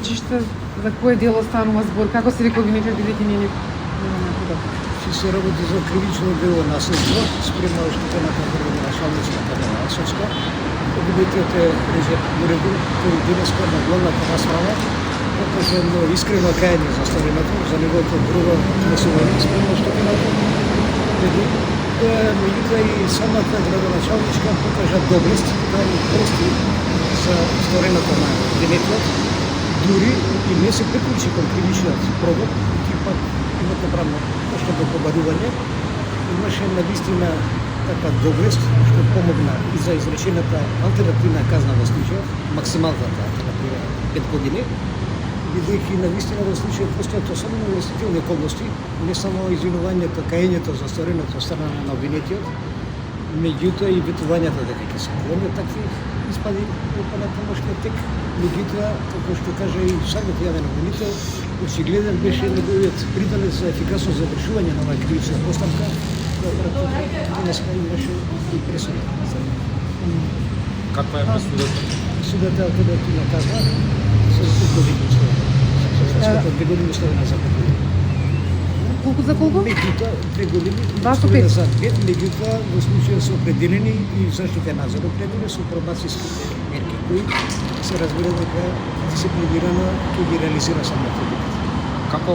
речиште за кое дело станува збор? Како се вика обвинетот бидејќи не е се работи за кривично дело наследство спрема оштетената врвена Шалничка кадена Асочка. Обвинетот е Режеп Муредин, кој денеска на главната расправа покажа едно искрено кајање за старината, за неговото грубо однесување спрема оштетената. Меѓутоа и самата градоначалничка покажа доблест да ни прости за сторената на обвинетот, дури и не се приклучи кон кривичниот прогон, и пак имате правно поштено побарување. Имаше навистина така доблест што помогна и за изречената алтернативна казна во случајот, максималната алтернатива 5 години, бидејќи навистина во случајот постојат особено инвеститивни околности, не само извинувањето, каењето за стореното страна на обвинетиот, меѓутоа и ветувањето дека ќе се клонат такви испади на помошниот тек. Меѓутоа, како што кажа и самиот јавен обвинител, очигледен беше неговиот придонес за ефикасно завршување на оваа кривична постапка, која денеска имаше и пресуда. Каква е пресудата? Пресудата е алтернативна казна со 5 години условена. Со 2 години условена за 5 години. Колку за колку? Меѓутоа, 2 години условена за 5, меѓутоа во случајот се определени и заштитен надзор определени со пробацијските мерки кои се разбира дека дисциплинирано ќе ги реализира самото